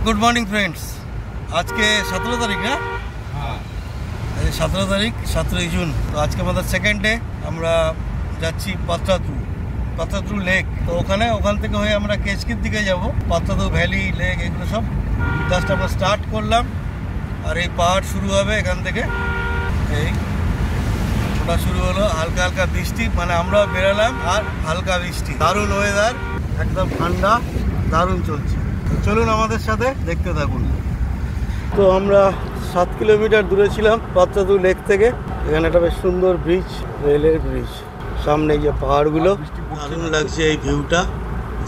Good morning friends. আজকে 17 তারিখ না? হ্যাঁ, 17 তারিখ, 17 জুন। তো আজকে আমাদের সেকেন্ড ডে। আমরা যাচ্ছি পাত্রাতু লেক। তো ওখান থেকে হয়ে আমরা কেচকির দিকে যাব। পাত্রাতু ভ্যালি, লেক, এগুলো সব জাস্ট আমরা স্টার্ট করলাম। আর এই পাহাড় শুরু হবে এখান থেকে। এই ওটা শুরু হলো, হালকা হালকা বৃষ্টি, মানে আমরা বেরোলাম আর হালকা বৃষ্টি। দারুণ ওয়েদার, একদম ঠান্ডা, দারুণ চলছে। চলুন আমাদের সাথে, দেখতে থাকুন। তো আমরা 7 কিলোমিটার দূরে ছিলাম পাত্রাতু লেক থেকে। এখানে একটা বেশ সুন্দর ব্রিজ, রেলের ব্রিজ। সামনে এই যে পাহাড়গুলো, দারুণ লাগছে এই ভিউটা,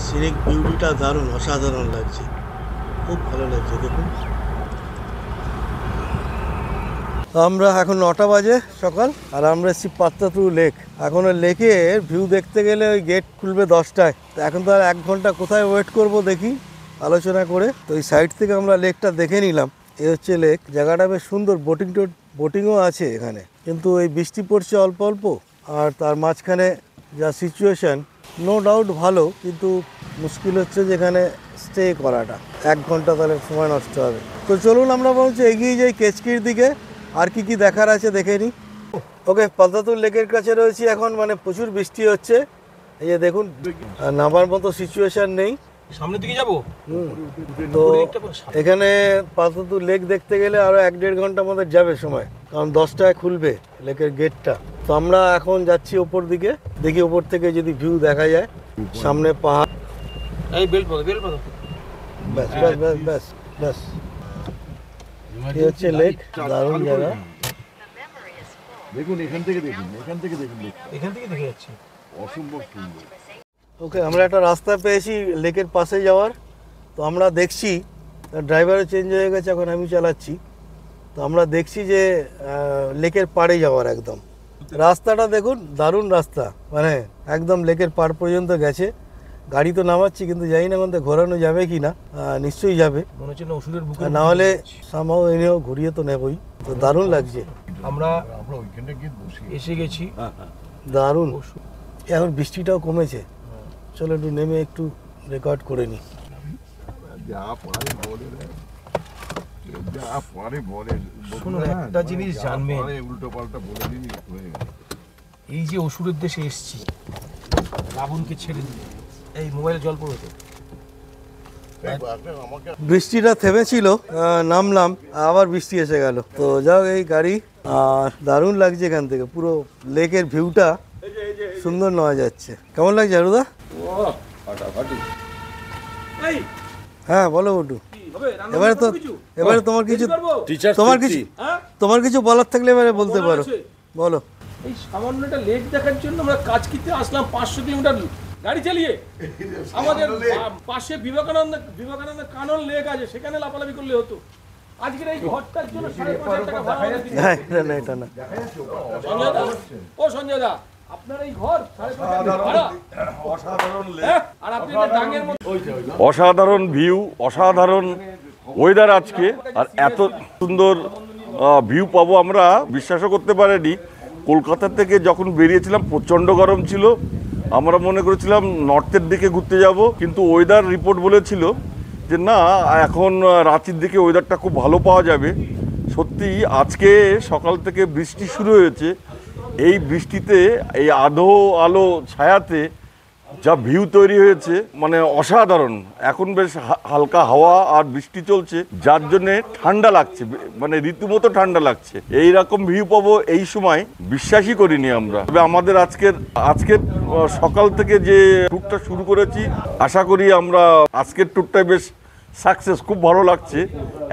সিনিক বিউটিটা দারুণ, অসাধারণ লাগছে, খুব ভালো লাগছে। দেখুন, আমরা এখন 9টা বাজে সকাল, আর আমরা এসেছি পাত্রাতু লেক। এখন ওই লেকের ভিউ দেখতে গেলে ওই গেট খুলবে 10টায়। তো এখন তো আর 1 ঘন্টা কোথায় ওয়েট করব দেখি আলোচনা করে। তো এই সাইড থেকে আমরা লেকটা দেখে নিলাম। এ হচ্ছে লেক, জায়গাটা বেশ সুন্দর, বোটিংও আছে এখানে। কিন্তু এই বৃষ্টি পড়ছে অল্প অল্প, আর তার মাঝখানে যা সিচুয়েশান, নো ডাউট ভালো, কিন্তু মুশকিল হচ্ছে যে এখানে স্টে করাটা। 1 ঘন্টা তাহলে সময় নষ্ট হবে। তো চলুন আমরা বলছি এগিয়ে যাই কেচকির দিকে, আর কি কি দেখার আছে দেখে নিই। ওকে, পাত্রাতু লেকের কাছে রয়েছি এখন। মানে প্রচুর বৃষ্টি হচ্ছে, এই যে দেখুন, নামার মতো সিচুয়েশান নেই। সামনের দিকে যাবো। তো এখানে পাত্রাতু লেক দেখতে গেলে আরো 1-1.5 ঘন্টা আমাদের যাবে সময়, কারণ 10টায় খুলবে লেকের গেটটা। তো আমরা এখন যাচ্ছি ওপর দিকে, দেখি ওপর থেকে যদি ভিউ দেখা যায়। সামনে পাহাড়, এই বেল্ট বাঁধো। ব্যাস ব্যাস ব্যাস ব্যাস ব্যাস। এই হচ্ছে লেক, দারুণ জায়গা। দেখুন, এখান থেকে দেখে যাচ্ছি, অসম্ভব সুন্দর। ওকে, আমরা একটা রাস্তা পেয়েছি লেকের পাশে যাওয়ার। তো আমরা দেখছি, ড্রাইভারও চেঞ্জ হয়ে গেছে, এখন আমি চালাচ্ছি। তো আমরা দেখছি যে লেকের পাড়ে যাওয়ার একদম রাস্তাটা দেখুন, দারুণ রাস্তা, মানে একদম লেকের পাড় পর্যন্ত গেছে। গাড়ি তো নামাচ্ছি, কিন্তু জানি না কোনটা ঘোরানো যাবে কি না। নিশ্চয়ই যাবে, মনে হচ্ছে না ওষুধের বুকে, না হলে সামাও এনেও ঘুরিয়ে তো নেবই। তো দারুণ লাগছে, আমরা ওইখানে গিয়ে বসি, এসে গেছি। দারুণ। এখন বৃষ্টিটাও কমেছে, চলো একটু নেমে একটু রেকর্ড করে নিই। শোনো, একটা জিনিস জানবেন, উল্টো পাল্টা বলে দিন। এই যে ওষুধের দেশে এসছি, রাবণকে ছেড়ে দিলে এই মোবাইলে জল পড়বে। বৃষ্টিটা থেমেছিল, নামলাম, আবার বৃষ্টি এসে গেল। তো যাও, এই গাড়ি, আর দারুণ লাগছে এখান থেকে পুরো লেকের ভিউটা সুন্দর নেওয়া যাচ্ছে। কেমন লাগছে আরুদা? হ্যাঁ বলো ওটু। এবারে তোমার কিছু বলার থাকলে এবারে বলতে পারো, বলো। এই সামান্য একটা লেক দেখার জন্য আমরা কাজ করতে আসলাম 500 কিলোমিটার গাড়ি চালিয়ে। আমাদের পাশে বিবেকানন্দ কানন লেক আছে, সেখানে লাফালাফি করলে হতো। আজকের এই ঘরটার জন্য 5,500 টাকা ভাড়া দিতে। এটা না সঞ্জয় দা, ও সঞ্জয় দা, আপনার এই ঘর 5,500 ভাড়া। অসাধারণ লেক, আর আপনি একটা ডাঙের মধ্যে, অসাধারণ ভিউ, অসাধারণ ওয়েদার আজকে। আর এত সুন্দর ভিউ পাবো আমরা বিশ্বাসও করতে পারিনি। কলকাতা থেকে যখন বেরিয়েছিলাম প্রচণ্ড গরম ছিল, আমরা মনে করেছিলাম নর্থের দিকে ঘুরতে যাব, কিন্তু ওয়েদার রিপোর্ট বলেছিল যে না, এখন রাঁচির দিকে ওয়েদারটা খুব ভালো পাওয়া যাবে। সত্যি আজকে সকাল থেকে বৃষ্টি শুরু হয়েছে। এই বৃষ্টিতে, এই আলো ছায়াতে যা ভিউ তৈরি হয়েছে, মানে অসাধারণ। এখন বেশ হালকা হাওয়া আর বৃষ্টি চলছে, যার জন্যে ঠান্ডা লাগছে, মানে রীতিমতো ঠান্ডা লাগছে। এই রকম ভিউ পাবো এই সময় বিশ্বাসই করিনি আমরা। তবে আমাদের আজকের সকাল থেকে যে ট্যুরটা শুরু করেছি, আশা করি আমরা আজকের ট্যুরটাই বেশ সাকসেস। খুব ভালো লাগছে,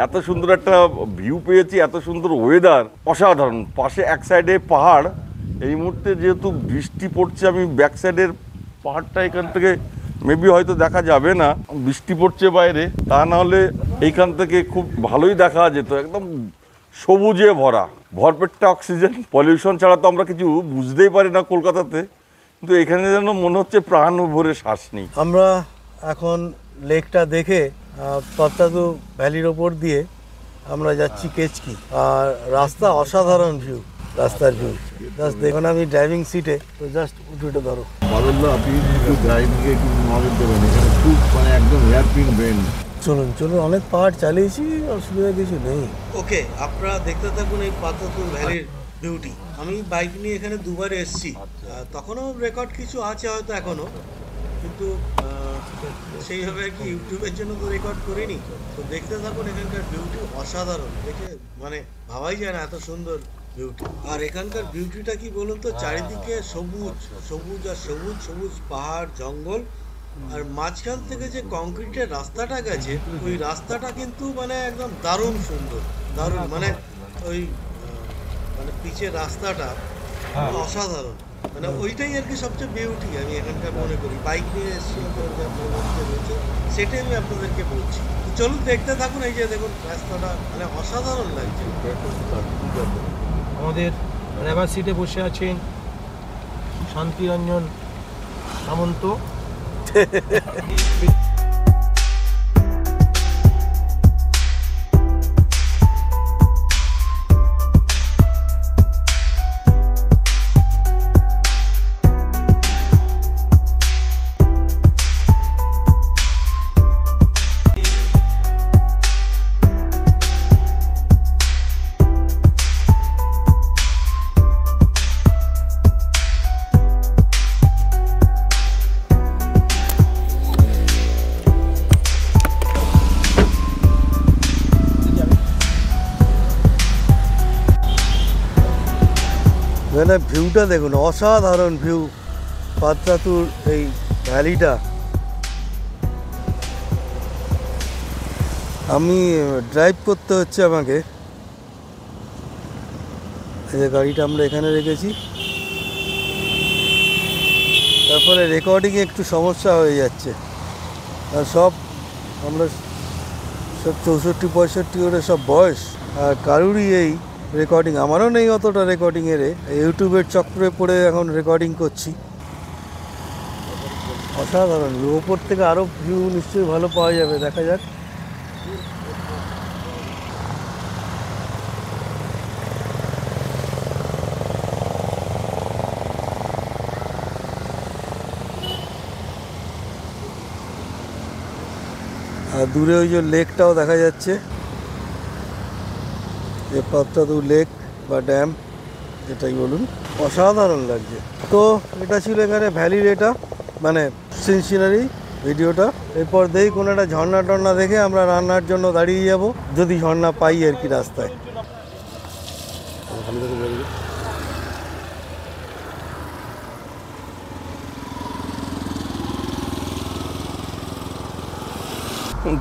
এত সুন্দর একটা ভিউ পেয়েছি, এত সুন্দর ওয়েদার, অসাধারণ। পাশে এক সাইডে পাহাড়। এই মুহূর্তে যেহেতু বৃষ্টি পড়ছে, আমি ব্যাক সাইডের পাহাড়টা এখান থেকে মেবি হয়তো দেখা যাবে না, বৃষ্টি পড়ছে বাইরে। তা নাহলে এইখান থেকে খুব ভালোই দেখা যেত, একদম সবুজে ভরা, ভরপেটটা অক্সিজেন। পলিউশন ছাড়া তো আমরা কিছু বুঝতেই পারি না কলকাতাতে, কিন্তু এখানে যেন মনে হচ্ছে প্রাণ ভরে শ্বাস নেই। আমরা এখন লেকটা দেখে পাত্রাতু ভ্যালির ওপর দিয়ে আমরা যাচ্ছি কেচকি, আর রাস্তা অসাধারণ ভিউ, রাস্তার ভিউ জাস্ট দেখুন। আমি ড্রাইভিং সিটে, তো জাস্ট উঠে ধরো। বাদলদা, আপনি একটু ড্রাইভিংয়ে একটু নজর দেবেন, এখানে খুব মানে একদম হেয়ারপিন বেন্ড, চলুন চলুন, অনেক পাহাড় চালিয়েছি, অসুবিধা কিছু নেই। ওকে, আপনারা দেখতে থাকুন এই পাত্রাতুর ভ্যালির বিউটি। আমি বাইক নিয়ে এখানে দুবার এসেছি, তখনও রেকর্ড কিছু আছে হয়তো এখনও, কিন্তু সেইভাবে আর কি ইউটিউবের জন্য তো রেকর্ড করিনি। তো দেখতে থাকুন, এখানকার বিউটি অসাধারণ, দেখে মানে ভাবাই যায় না এত সুন্দর বিউটি। আর এখানকার বিউটিটা কি বলুন তো, চারিদিকে সবুজ সবুজ আর সবুজ সবুজ পাহাড় জঙ্গল, আর মাঝখান থেকে যে কংক্রিটের রাস্তাটা গেছে, ওই রাস্তাটা কিন্তু মানে একদম দারুণ সুন্দর, দারুণ মানে ওই মানে পিচের রাস্তাটা অসাধারণ, মানে ওইটাই আর কি সবচেয়ে বিউটি আমি এখানকার মনে করি। বাইক নিয়ে এসেছি রয়েছে, সেটাই আমি আপনাদেরকে বলছি। চলুন দেখতে থাকুন, এই যে দেখুন রাস্তাটা মানে অসাধারণ লাগছে। আমাদের ড্রাইভার সিটে বসে আছেন শান্তিরঞ্জন সামন্ত। এখানে ভিউটা দেখুন, অসাধারণ ভিউ পাত্রাতুর এই ভ্যালিটা। আমি ড্রাইভ করতে হচ্ছে আমাকে, এই যে গাড়িটা আমরা এখানে রেখেছি, তারপরে রেকর্ডিংয়ে একটু সমস্যা হয়ে যাচ্ছে। আর সব আমরা সব 64-65 করে সব বয়স, আর কারুরই এই রেকর্ডিং, আমারও নেই অতটা রেকর্ডিংয়ের, ইউটিউবের চক্রে পড়ে এখন রেকর্ডিং করছি। অসাধারণ ভিউ, ওপর থেকে আরও ভিউ নিশ্চয়ই ভালো পাওয়া যাবে, দেখা যাক। আর দূরে ওই যে লেকটাও দেখা যাচ্ছে, যে পাত্রাতুর লেক বা ড্যাম যেটাই বলুন, অসাধারণ লাগছে। তো এটা ছিল এখানে ভ্যালির, এটা মানে সিনারি ভিডিওটা। এরপর দেখি কোনো একটা ঝর্ণা টর্ণা দেখে আমরা রান্নার জন্য দাঁড়িয়ে যাব, যদি ঝর্ণা পাই আর কি রাস্তায়।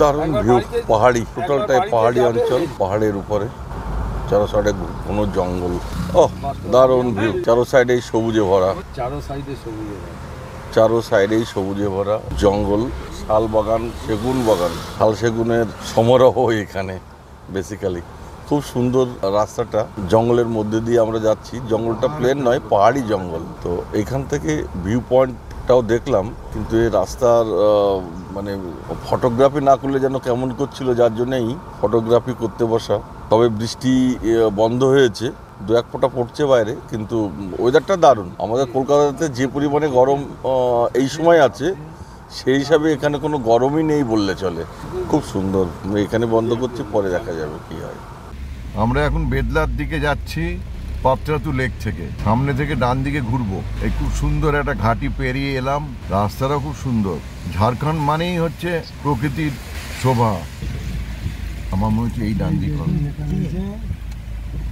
দারুণ ভিউ, পাহাড়ি, টোটালটাই পাহাড়ি অঞ্চল, পাহাড়ের উপরে চারো সাইডে ঘন জঙ্গল। দারুণ ভিউ, চারো সাইডেই সবুজে ভরা, চারো সাইডেই সবুজে ভরা জঙ্গল, শাল বাগান, সেগুন বাগান, শাল সেগুনের সমারোহ এখানে বেসিক্যালি। খুব সুন্দর রাস্তাটা, জঙ্গলের মধ্যে দিয়ে আমরা যাচ্ছি, জঙ্গলটা প্লেন নয়, পাহাড়ি জঙ্গল। তো এখান থেকে ভিউ পয়েন্টটাও দেখলাম, কিন্তু এই রাস্তার মানে ফটোগ্রাফি না করলে যেন কেমন করছিল, যার জন্যেই ফটোগ্রাফি করতে বসা। তবে বৃষ্টি বন্ধ হয়েছে, 2-1 ফোঁটা পড়ছে বাইরে, কিন্তু ওয়েদারটা দারুণ। আমাদের কলকাতাতে যে পরিমাণে গরম এই সময় আছে, সেই হিসাবে এখানে কোনো গরমই নেই বললে চলে। খুব সুন্দর। এখানে বন্ধ করছি, পরে দেখা যাবে কি হয়। আমরা এখন বেদলার দিকে যাচ্ছি পাত্রাতু লেক থেকে। সামনে থেকে ডান দিকে ঘুরবো। এই খুব সুন্দর একটা ঘাটি পেরিয়ে এলাম, রাস্তাটাও খুব সুন্দর। ঝাড়খণ্ড মানেই হচ্ছে প্রকৃতির শোভা। আমার মনে হচ্ছে এই ডান দিক হবে,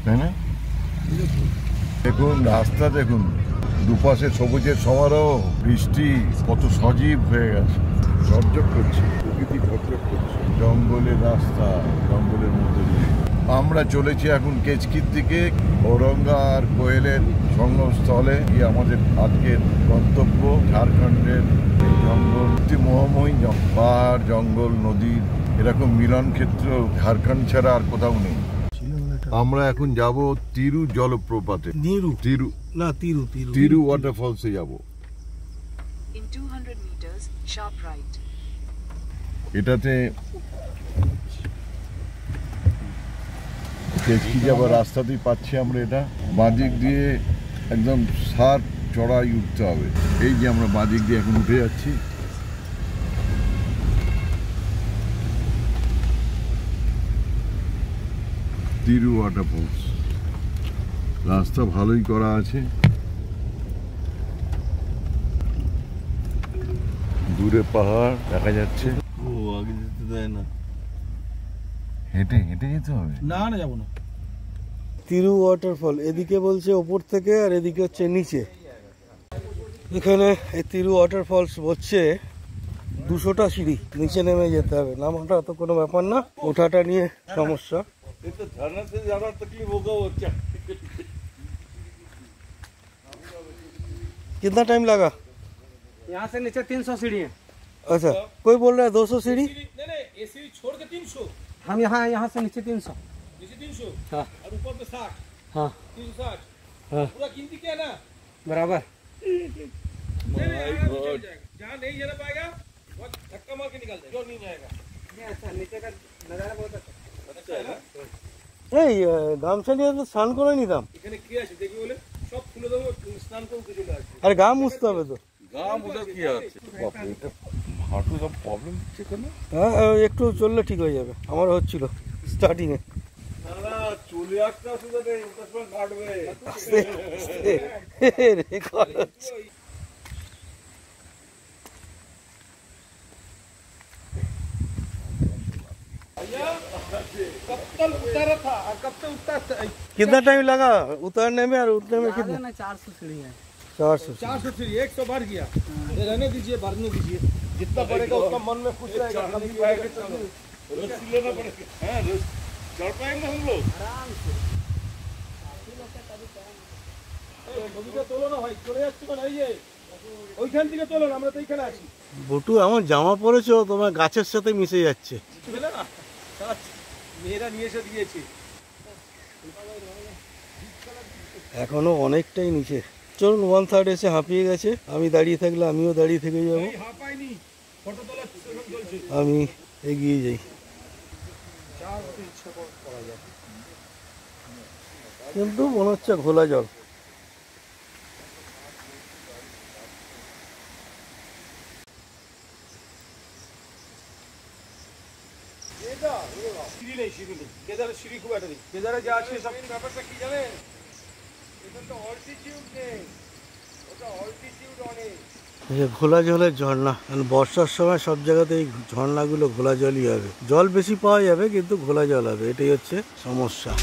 তাই না? দেখুন রাস্তা, দেখুন দুপাশে সবুজের সমারোহ, বৃষ্টি কত সজীব হয়ে গেছে, ঝরঝর করছে, প্রকৃতি ঝরঝর করছে। জঙ্গলের রাস্তা, জঙ্গলের মধ্যে দিয়ে আমরা চলেছি এখন কেচকির দিকে। ঔরঙ্গা আর কোয়েলের সঙ্গমস্থলে গিয়ে আমাদের আজকের গন্তব্য। ঝাড়খণ্ডের এই জঙ্গল, মোহময়ী পাহাড়, জঙ্গল, নদীর এরকম মিলন ক্ষেত্র ঝাড়খণ্ড ছাড়া আর কোথাও নেই। আমরা এখন যাব তিরু জলপ্রপাতে। তিরু ওয়াটারফলসে যাব। এটাতে কেচকি যাবার রাস্তাতেই পাচ্ছি আমরা। এটা বাঁদিক দিয়ে একদম সার চড়াই উঠতে হবে। এই যে আমরা বাঁদিক দিয়ে এখন উঠে যাচ্ছি। তিরু ওয়াটারফলস, রাস্তা ভালোই করা আছে, দূরে পাহাড় দেখা যাচ্ছে। ও আগে যেতে দেয় না, হেঁটে হেঁটে যেতে হবে। না না যাবো না। তিরু ওয়াটারফল এদিকে বলছে ওপর থেকে, আর এদিকে হচ্ছে নিচে। এখানে এই তিরু ওয়াটারফলস হচ্ছে 200টা সিঁড়ি, নিচে নেমে যেতে হবে। নামাটা তো কোনো ব্যাপার না, ওঠাটা নিয়ে সমস্যা। कितना टाइम लगा? यहाँ से नीचे 300 सीढ़ी है। अच्छा, कोई बोल रहा है 200 सीढ़ी। नहीं नहीं, ये सीढ़ी छोड़ के 300, हम यहाँ से नीचे 300। नीचे 300 हाँ और ऊपर पे 60, हाँ 360। हाँ पूरा गिनती क्या है ना? बराबर। नहीं नहीं, आराम से चल जाएगा। जहाँ नहीं जाना पाएगा वहाँ धक्का मार के निकाल देगा, जो नहीं जाएगा। ये अच्छा, नीचे का नज़ारा बहुत अच्छा। अच्छा है ना? এই গামছা নিয়ে তো স্নান করে নিতাম। এখানে কি আছে দেখি বলে সব খুলে দেবো, স্নান করে উঠে চলে আসবে। আরে গা মুছতে হবে তো। গাম ওদের কি আছে? বাপরে, এটা হাঁটু সব প্রবলেম হচ্ছে কেন? হ্যাঁ, একটু চললে ঠিক হয়ে যাবে। আমার হচ্ছিল স্টার্টিং এ। চলে আসতে আসতে ওটার সময় কাটবে। রেকর্ড হচ্ছে। कब तक उतारा था और कब तक उतारा था? कितना टाइम लगा उतरने में और उतरने में? कितना? ना 400 सीढ़ी है। 400। 400 सीढ़ी 100 बढ़ गया। ये रहने दीजिए, बढ़ने दीजिए, जितना बढ़ेगा उतना मन में खुश रहेगा। कम नहीं पाएगा तो रस्सी लेना पड़ेगा। हाँ, चढ़ पाएंगे हम लोग। ছবিটা তোলো না ভাই, চলে যাচ্ছি না। এই যে ওইখান থেকে তোলো না, আমরা তো এইখানে আছি। বটু এমন জামা পরেছো তোমার গাছের সাথে মিশে যাচ্ছে। বুঝলে না, মেয়েরা নিয়ে এসে দিয়েছে। এখনো অনেকটাই নিচে। চলুন, 1/3 এসে হাঁপিয়ে গেছে। আমি দাঁড়িয়ে থাকলে আমিও দাঁড়িয়ে থেকে যাবো। এই হাঁ পাইনি, ফটো তোলা সেরকম চলছে। আমি এগিয়ে যাই। কিন্তু মনে হচ্ছে ঘোলা জল। সিঁড়ি নেই, সিঁড়ি নেই। কেদারের সিঁড়ি খুব একটা নেই। কেদারে যা আছে সব ব্যাপারটা কি জানেন? এখানে তো অল্টিটিউড নেই, ওটা অল্টিটিউড অনেক। এই যে ঘোলা জলের ঝর্ণা, বর্ষার সময় সব জায়গাতে এই ঝর্ণাগুলো ঘোলা জলই হবে। জল বেশি পাওয়া যাবে কিন্তু ঘোলা জল হবে, এটাই হচ্ছে সমস্যা।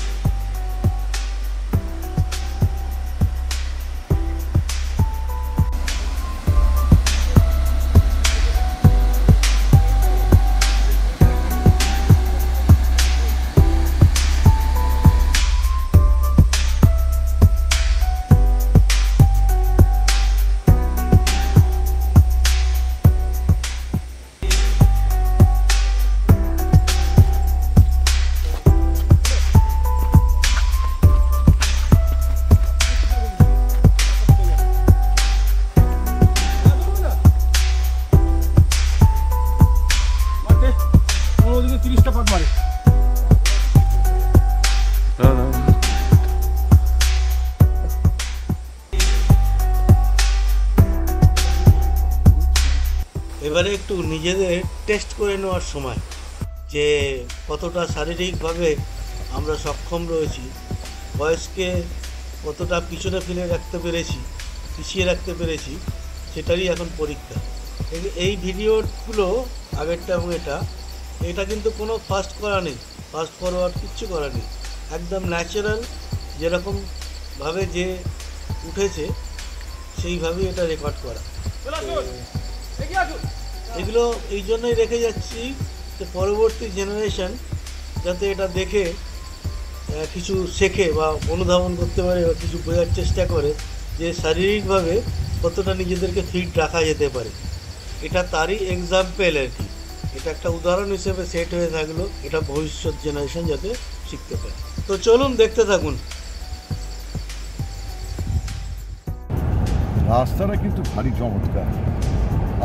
ওদিকে 30টা পাক মারে। এবারে একটু নিজেদের টেস্ট করে নেওয়ার সময়, যে কতটা শারীরিকভাবে আমরা সক্ষম রয়েছি, বয়সকে কতটা পিছনে ফেলে রাখতে পেরেছি, পিছিয়ে রাখতে পেরেছি, সেটারই এখন পরীক্ষা। এই ভিডিওগুলো আগেরটা এবং এটা কিন্তু কোনো ফাস্ট করা নেই, ফাস্ট ফরওয়ার্ড কিচ্ছু করা নেই, একদম ন্যাচারাল, যেরকমভাবে যে উঠেছে সেইভাবেই এটা রেকর্ড করা। এগুলো এই জন্যই রেখে যাচ্ছি যে পরবর্তী জেনারেশন যাতে এটা দেখে কিছু শেখে বা অনুধাবন করতে পারে বা কিছু বোঝার চেষ্টা করে যে শারীরিকভাবে কতটা নিজেদেরকে ফিট রাখা যেতে পারে। এটা তারই এক্সাম্পল আর কি, এটা একটা উদাহরণ হিসেবে সেট হয়ে থাকলো, এটা ভবিষ্যৎ জেনারেশন যাতে শিখতে পারে। তো চলুন দেখতে থাকুন। রাস্তাটা কিন্তু ভারী চমৎকার,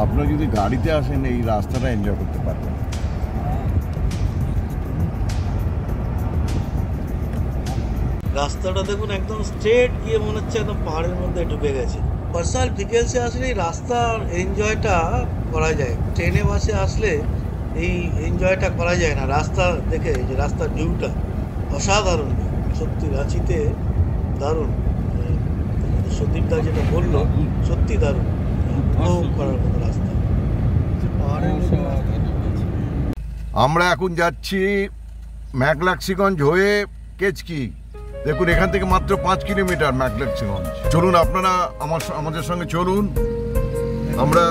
আপনারা যদি গাড়িতে আসেন এই রাস্তাটা এনজয় করতে পারবেন। রাস্তাটা দেখুন একদম স্ট্রেট গিয়ে মনে হচ্ছে একদম পাহাড়ের মধ্যে ঢুকে গেছে। পার্সোনাল ভেহিকেলসে আসলে এই রাস্তার এনজয়টা করা যায়, ট্রেনে বাসে আসলে এই এনজয়টা করা যায় না। রাস্তা দেখে, যে রাস্তার ভিউটা অসাধারণ, সত্যি রাঁচিতে দারুণ। সন্দীপ দা যেটা বললো সত্যি দারুণ, উপভোগ করার মতো রাস্তা। আমরা এখন যাচ্ছি ম্যাকলাক্সিগঞ্জ হয়ে কেচকি। দেখুন এখান থেকে মাত্র 5 কিলোমিটার ম্যাকলাক্সিগঞ্জ। চলুন আপনারা আমাদের সঙ্গে চলুন, আমরা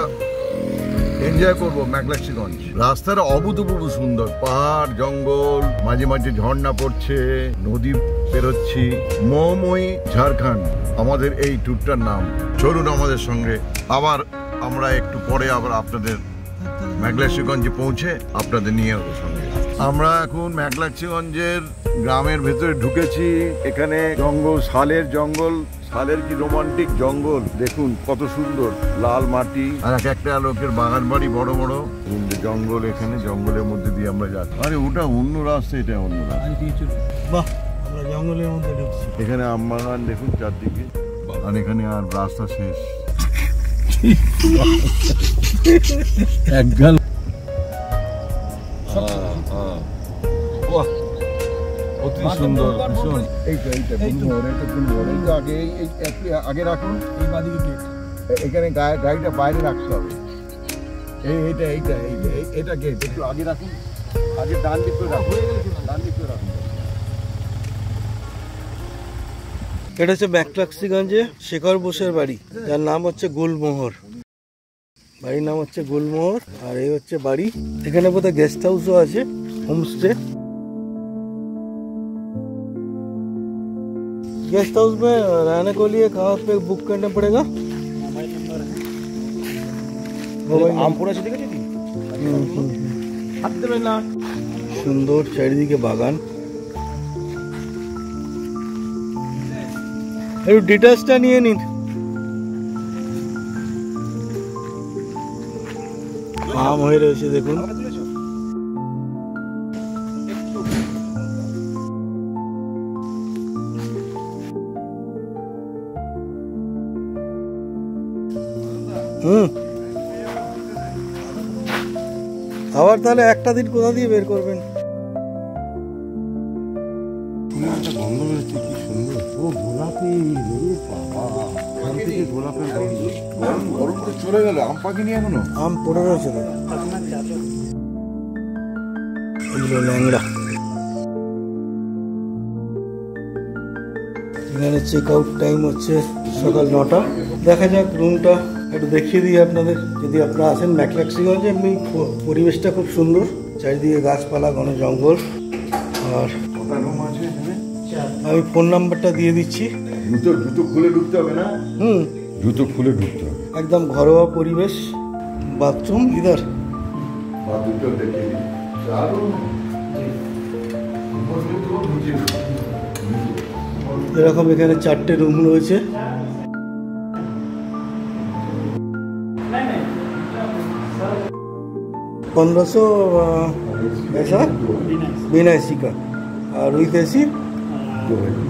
এনজয় করবো ম্যাকলাক্সিগঞ্জ। রাস্তাটা অভূতপূর্ব সুন্দর, পাহাড় জঙ্গল, মাঝে মাঝে ঝর্ণা পড়ছে, নদী পেরোচ্ছি। মৌময়ী ঝাড়খণ্ড আমাদের এই ট্যুরটার নাম। চলুন আমাদের সঙ্গে। আবার আমরা একটু পরে আবার আপনাদের ম্যাকলাক্সিগঞ্জে পৌঁছে আপনাদের নিয়ে সঙ্গে। আমরা এখন ম্যাকলাক্সিগঞ্জের গ্রামের ভেতরে ঢুকেছি। এখানে জঙ্গল, শালের জঙ্গল, শালের কি রোমান্টিক জঙ্গল, দেখুন কত সুন্দর, লাল মাটি আর এক একটা লোকের বাগান বাড়ি বড় বড় জঙ্গল। এখানে জঙ্গলের মধ্যে দিয়ে আমরা যাচ্ছি। আরে ওটা অন্য রাস্তা, এটা অন্য রাস্তা। বাহ, আমরা জঙ্গলের মধ্যে ঢুকছি। এখানে আম বাগান দেখুন চারদিকে, আর এখানে আর রাস্তা শেষ। একগাল অতি সুন্দর, ভীষণ। এইটা আগে রাখুন, এখানে গাড়িটা বাইরে রাখতে হবে। এইটা গেট একটু আগে রাখুন, আগে ডান দিক করে রাখুন, ডান দিক করে রাখুন। এটা হচ্ছে ম্যাকলাক্সিগঞ্জে শেখর বোসের বাড়ি, যার নাম হচ্ছে গুলমোহর। বাড়ির নাম হচ্ছে গুলমোহর, আর এই হচ্ছে বাড়ি। এখানে বোধহয় गेस्ट हाउसও আছে, होमस्टे। गेस्ट हाउस में रहने को लिए कहाँ पे बुक करना पड़ेगा? मोबाइल नंबर है, আমপুরা আছে, ঠিক আছে? হাত দেবে না। সুন্দর চারিদিকে বাগান। একটু ডিটেলসটা নিয়ে নিন। আম হয়ে রয়েছে দেখুন। আবার তাহলে একটা দিন কোথা দিয়ে বের করবেন? গন্ধ বেরোচ্ছে, কি সুন্দর। ও গোলাপি, গোলাপের গন্ধ। গরম করে চলে গেল, আম পাখিনি এখনো। আম পড়ে রয়েছে তো, এগুলো ল্যাংড়া। এখানে চেক আউট টাইম হচ্ছে সকাল 9টা। দেখা যাক রুমটা একটু দেখিয়ে দিই আপনাদের, যদি আপনারা আসেন ম্যাকলাক্সিগঞ্জে। এমনি পরিবেশটা খুব সুন্দর, চারিদিকে গাছপালা, ঘন জঙ্গল। আর রুম আছে এখানে, আমি ফোন নাম্বারটা দিয়ে দিচ্ছি। জুতো খুলে ঢুকতে হবে না? জুতো খুলে ঢুকতে হবে। একদম ঘরোয়া পরিবেশ। বাথরুম ইধার। বাথরুমটা দেখিয়ে দিই। এরকম এখানে 4টে রুম রয়েছে। $1500 ऐसा बिना एसी का, और विथ एसी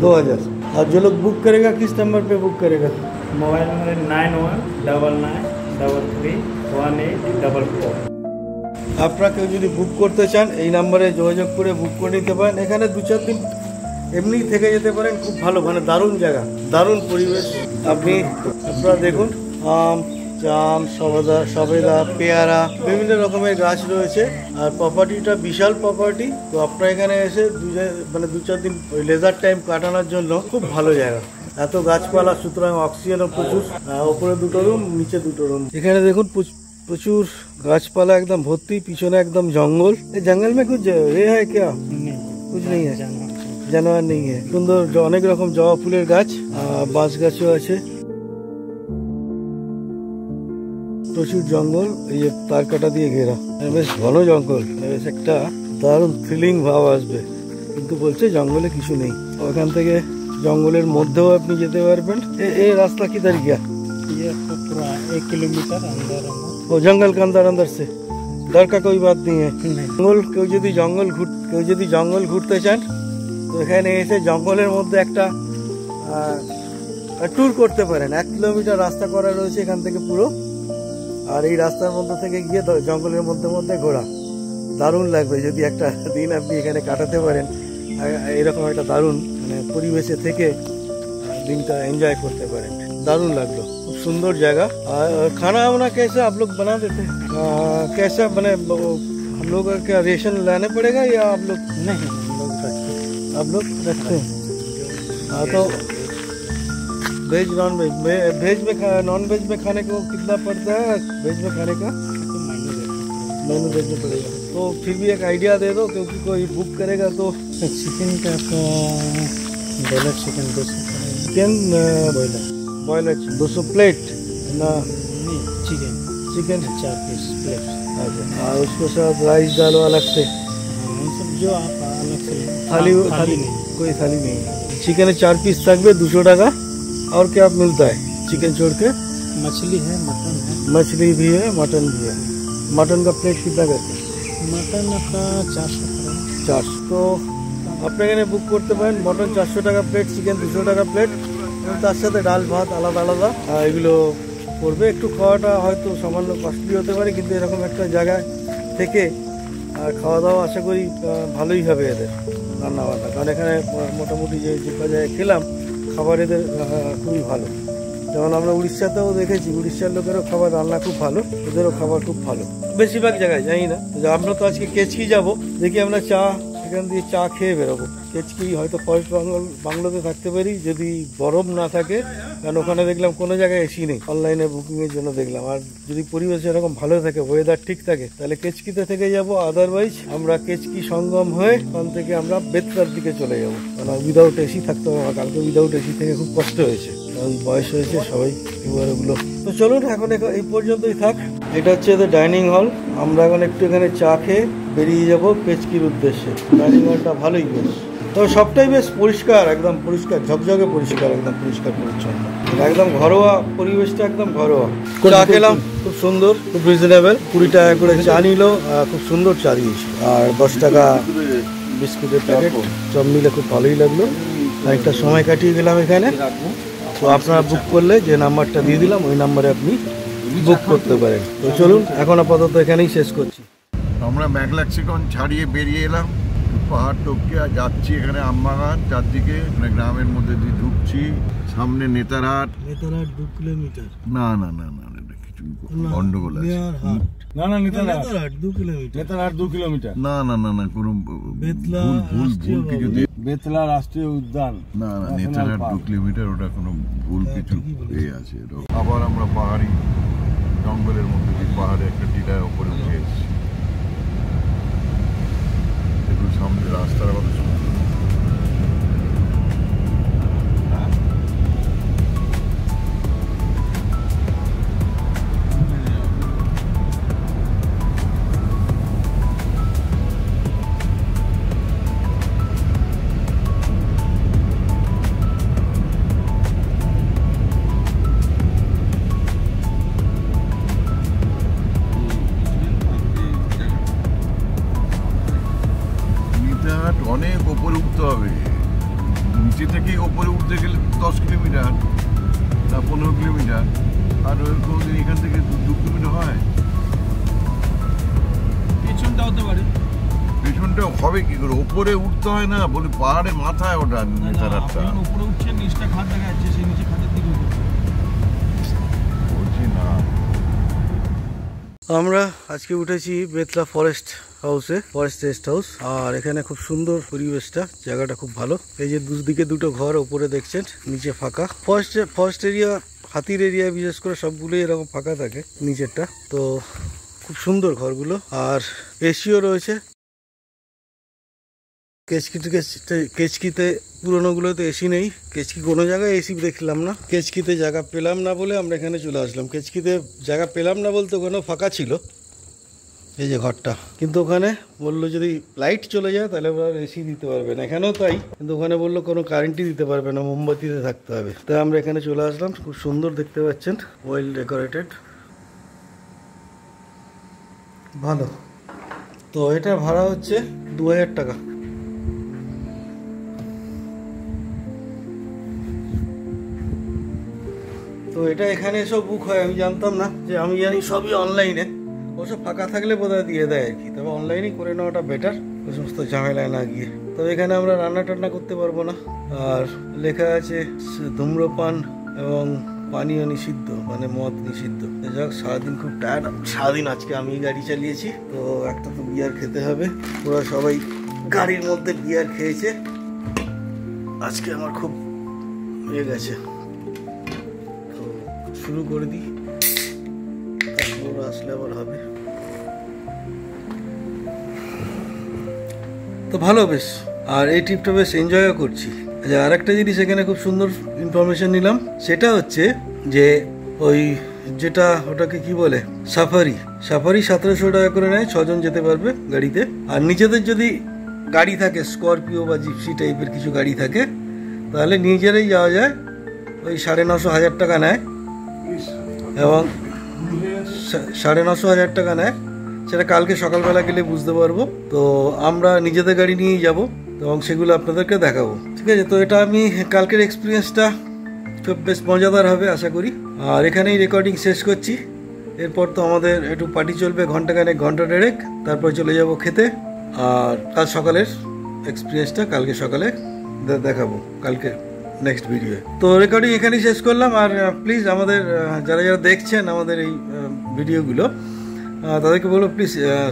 2000। और जो लोग बुक करेगा किस नंबर पे बुक करेगा? Mobile number 9199331844। আপনারা কেউ যদি বুক করতে চান এই নাম্বারে যোগাযোগ করে বুক করে নিতে পারেন। এখানে 2-4 দিন এমনি থেকে যেতে পারেন, খুব ভালো, মানে দারুণ জায়গা, দারুণ পরিবেশ। আপনারা দেখুন, আম, জাম, সবেদা, পেয়ারা, বিভিন্ন রকমের গাছ রয়েছে। আর প্রপার্টিটা বিশাল প্রপার্টি। তো আপনারা এখানে এসে 2-4 দিন লেজার টাইম কাটানোর জন্য খুব ভালো জায়গা। এত গাছপালা, সুতরাং অক্সিজেনও প্রচুর। ওপরে 2টো রুম, নিচে 2টো রুম। এখানে দেখুন প্রচুর গাছপালা একদম ভর্তি, পিছনে একদম জঙ্গল। এই জঙ্গল में कुछ ये है क्या? कुछ नहीं है, জানোয়ার নেই। সুন্দর অনেক রকম জবা ফুলের গাছ, বাঁশ গাছও আছে, প্রচুর জঙ্গল। এই যে তার কাটা দিয়ে ঘেরা, বেশ ঘন জঙ্গল, বেশ একটা দারুণ থ্রিলিং ভাব আসবে। কিন্তু বলছে জঙ্গলে কিছু নেই। ওখান থেকে জঙ্গলের মধ্যেও আপনি যেতে পারবেন। এই রাস্তা কি দাঁড় গিয়া? ये तो पूरा 1 किलोमीटर अंदर वो जंगल के अंदर से डर का कोई बात नहीं है। জঙ্গল, কেউ যদি জঙ্গল ঘুরতে চান তো এখানে এসে জঙ্গলের মধ্যে একটা ট্যুর করতে পারেন। 1 কিলোমিটার রাস্তা করা রয়েছে এখান থেকে পুরো। আর এই রাস্তার মধ্যে থেকে গিয়ে জঙ্গলের মধ্যে ঘোরা দারুণ লাগবে। যদি একটা দিন আপনি এখানে কাটাতে পারেন এরকম একটা দারুণ মানে পরিবেশে থেকে दिनका एंजॉय करते पारे दारुण लगलो खूब सुंदर जगह और खाना वाना कैसे आप लोग बना देते हैं कैसा बने हम लोग क्या रेशन लाने पड़ेगा या आप लोग नहीं आप लोग रखते हैं हाँ तो वेज नॉन वेज वेज में नॉन वेज में खाने को कितना पड़ता है वेज में खाने का मेनू देखना पड़ेगा तो फिर भी एक आइडिया दे दो क्योंकि कोई बुक करेगा तो चिकन का आपका boiler chicken 200 chicken boiler 200 plate ना नहीं चिकन चिकन 4 पीस प्लेट। अच्छा और उसके साथ राइस डालो अलग से ये सब जो आप अलग से थाली थाली नहीं कोई थाली नहीं है चिकन 4 पीस থাকবে 200 টাকা और क्या मिलता है चिकन छोड़ के मछली है मटन है मछली भी है मटन भी है मटन का प्लेट कितना करते हैं मटन आपका 400 400 তো আপনি এখানে বুক করতে পারেন মটন 400 টাকা প্লেট চিকেন 200 টাকা প্লেট এবং তার সাথে ডাল ভাত আলাদা আলাদা এগুলো পড়বে একটু খাওয়াটা হয়তো সামান্য কস্টলি হতে পারে কিন্তু এরকম একটা জায়গায় থেকে আর খাওয়া দাওয়া আশা করি ভালোই হবে এদের রান্না বান্না কারণ এখানে মোটামুটি যে জায়গায় খেলাম খাবার এদের খুবই ভালো যেমন আমরা উড়িষ্যাতেও দেখেছি উড়িষ্যার লোকেরও খাবার রান্না খুব ভালো এদেরও খাবার খুব ভালো বেশিরভাগ জায়গায় জানি না আমরা তো আজকে কেচকি যাব দেখি আমরা চা এখান দিয়ে চা খেয়ে বেরোবো কেচকি হয়তো ফরেস্ট বাংলোতে থাকতে পারি যদি বরফ না থাকে কারণ ওখানে দেখলাম কোনো জায়গায় এসি নেই অনলাইনে বুকিংয়ের জন্য দেখলাম আর যদি পরিবেশ এরকম ভালো থাকে ওয়েদার ঠিক থাকে তাহলে কেচকিতে থেকে যাব আদারওয়াইজ আমরা কেচকি সঙ্গম হয়ে ওখান থেকে আমরা বেতলার দিকে চলে যাবো কারণ উইদাউট এসি থাকতে হবে আমার কালকে উইদাউট এসি থেকে খুব কষ্ট হয়েছে কারণ বয়স হয়েছে সবাই এবার ওগুলো তো চলুন এখন এই পর্যন্তই থাক এটা হচ্ছে এদের ডাইনিং হল আমরা এখন একটু এখানে চা খেয়ে বেরিয়ে যাব কেচকির উদ্দেশ্যে ডাইনিং হলটা ভালোই বেশ তবে সবটাই বেশ পরিষ্কার একদম পরিষ্কার ঝকঝকে পরিষ্কার একদম পরিষ্কার পরিচ্ছন্ন একদম ঘরোয়া পরিবেশটা একদম ঘরোয়া চা খেলাম খুব সুন্দর খুব রিজনেবল 20 টাকা করে চা নিল খুব সুন্দর চা দিয়েছে আর 10 টাকা বিস্কুটের প্যাকেট সব মিলে খুব ভালোই লাগলো একটা সময় কাটিয়ে গেলাম এখানে তো আপনারা বুক করলে যে নাম্বারটা দিয়ে দিলাম ওই নাম্বারে আপনি বুক করতে পারেন তো চলুন এখন আপাতত এখানেই শেষ করছি আমরা ম্যাগলাক্সিকন ছাড়িয়ে বেরিয়ে এলাম পাহাড় টপকে যাচ্ছি এখানে আমবাগান চারদিকে মানে গ্রামের মধ্যে দিয়ে ঢুকছি সামনে নেতারহাট 2 কিলোমিটার না না না না কিছু গন্ডগোল আছে না নেতারহাট 2 কিলোমিটার নেতারহাট 2 কিলোমিটার না না না না কোনো বেতলা ভুল কিছু বেতলা রাষ্ট্রীয় উদ্যান না না নেতারহাট 2 কিলোমিটার ওটা কোনো ভুল কিছু আছে আবার আমরা পাহাড়ি জঙ্গলের মধ্যে দিয়ে পাহাড়ে একটা টিলার উপরে উঠে এসেছি একটু সামনে রাস্তার কথা শুনতে অনেক ওপরে উঠতে হবে নিচে থেকে ওপরে উঠতে গেলে 10 কিলোমিটার না 15 কিলোমিটার আর ওরকম এখান থেকে 2 কিলোমিটার হয় পেছনটা হতে পারে পেছনটা হবে কি করে ওপরে উঠতে হয় না বলে পাহাড়ের মাথায় ওটা নেতারহাটটা উপরে উঠছে নিচটা খাদ দেখা যাচ্ছে সেই নিচে খাদের দিকে বলছি না আমরা আজকে উঠেছি বেতলা ফরেস্ট হাউসে ফরেস্ট রেস্ট হাউস আর এখানে খুব সুন্দর পরিবেশটা জায়গাটা খুব ভালো এই যে দুদিকে দুটো ঘর উপরে দেখছেন নিচে ফাঁকা ফরেস্ট এরিয়া হাতির এরিয়া বিশেষ করে সবগুলোই এরকম ফাঁকা থাকে নিচেরটা তো খুব সুন্দর ঘরগুলো আর এসিও রয়েছে কেচকিতে পুরোনোগুলোতে এসি নেই কেচকি কোনো জায়গায় এসি দেখলাম না কেচকিতে জায়গা পেলাম না বলে আমরা এখানে চলে আসলাম কেচকিতে জায়গা পেলাম না বলতে ওখানেও ফাঁকা ছিল এই যে ঘরটা কিন্তু ওখানে বললো যদি লাইট চলে যায় তাহলে ওরা এসি দিতে পারবে না এখানেও তাই কিন্তু ওখানে বললো কোনো কারেন্টই দিতে পারবে না মোমবাতিতে থাকতে হবে তাই আমরা এখানে চলে আসলাম খুব সুন্দর দেখতে পাচ্ছেন ওয়েল ডেকোরেটেড ভালো তো এটা ভাড়া হচ্ছে 2000 টাকা তো এটা এখানে সব বুক হয় আমি জানতাম না যে আমি জানি সবই অনলাইনে ওসব ফাঁকা থাকলে বোধহয় দিয়ে দেয় আর কি তবে অনলাইনেই করে নেওয়াটা বেটার ওই সমস্ত ঝামেলায় না গিয়ে তবে এখানে আমরা রান্না টান্না করতে পারবো না। আর লেখা আছে ধূম্রপান এবং পানীয় নিষিদ্ধ, মানে মদ নিষিদ্ধ। যাক, সারাদিন খুব টায়ার্ড, সারাদিন আজকে আমি গাড়ি চালিয়েছি, তো একটা তো বিয়ার খেতে হবে। ওরা সবাই গাড়ির মধ্যে বিয়ার খেয়েছে, আজকে আমার খুব হয়ে গেছে। তো শুরু করে দিই, ওরা আসলে আবার হবে। তো ভালো বেশ, আর এই ট্রিপটা বেশ এনজয়ও করছি। আচ্ছা, আর একটা জিনিস এখানে খুব সুন্দর ইনফরমেশন নিলাম, সেটা হচ্ছে যে ওই যেটা ওটাকে কি বলে, সাফারি 1700 টাকা করে নেয়, 6 জন যেতে পারবে গাড়িতে। আর নিজেদের যদি গাড়ি থাকে, স্করপিও বা জিপসি টাইপের কিছু গাড়ি থাকে, তাহলে নিজেরাই যাওয়া যায়, ওই 9,500 টাকা নেয়, এবং 9,500 টাকা নেয়। সেটা কালকে সকালবেলা গেলে বুঝতে পারবো। তো আমরা নিজেদের গাড়ি নিয়েই যাব এবং সেগুলো আপনাদেরকে দেখাবো, ঠিক আছে? তো এটা আমি কালকের এক্সপিরিয়েন্সটা খুব বেশ মজাদার হবে আশা করি। আর এখানেই রেকর্ডিং শেষ করছি। এরপর তো আমাদের একটু পার্টি চলবে ঘন্টাখানেক, ঘন্টা দেড়েক, তারপর চলে যাব খেতে। আর কাল সকালের এক্সপিরিয়েন্সটা কালকে সকালে দেখাবো, কালকে নেক্সট ভিডিও। তো রেকর্ডিং এখানেই শেষ করলাম। আর প্লিজ আমাদের যারা যারা দেখছেন আমাদের এই ভিডিওগুলো, তাদেরকে বলবো প্লিজ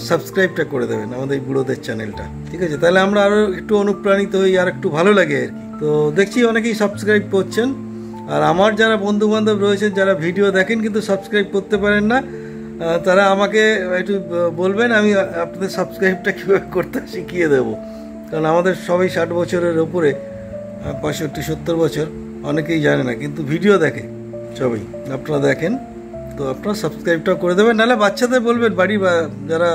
সাবস্ক্রাইবটা করে দেবেন আমাদের এই বুড়োদের চ্যানেলটা, ঠিক আছে? তাহলে আমরা আরও একটু অনুপ্রাণিত হই, আর একটু ভালো লাগে আর কি। তো দেখছি অনেকেই সাবস্ক্রাইব করছেন। আর আমার যারা বন্ধু বান্ধব রয়েছেন, যারা ভিডিও দেখেন কিন্তু সাবস্ক্রাইব করতে পারেন না, তারা আমাকে একটু বলবেন, আমি আপনাদের সাবস্ক্রাইবটা কীভাবে করতে শিখিয়ে দেবো। কারণ আমাদের সবাই 60 বছরের ওপরে, 65-70 বছর, অনেকেই জানে না, কিন্তু ভিডিও দেখে সবাই। আপনারা দেখেন, তো আপনারা সাবস্ক্রাইবটা করে দেবেন। নাহলে বাচ্চাদের বলবেন, বাড়ি বা যারা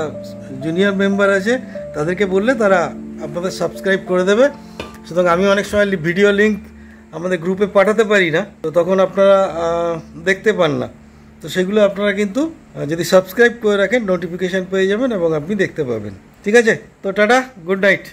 জুনিয়র মেম্বার আছে তাদেরকে বললে তারা আপনাদের সাবস্ক্রাইব করে দেবে। সুতরাং আমি অনেক সময় ভিডিও লিঙ্ক আমাদের গ্রুপে পাঠাতে পারি না, তো তখন আপনারা দেখতে পান না। তো সেগুলো আপনারা কিন্তু যদি সাবস্ক্রাইব করে রাখেন, নোটিফিকেশান পেয়ে যাবেন এবং আপনি দেখতে পাবেন, ঠিক আছে? তো টাটা, গুড নাইট।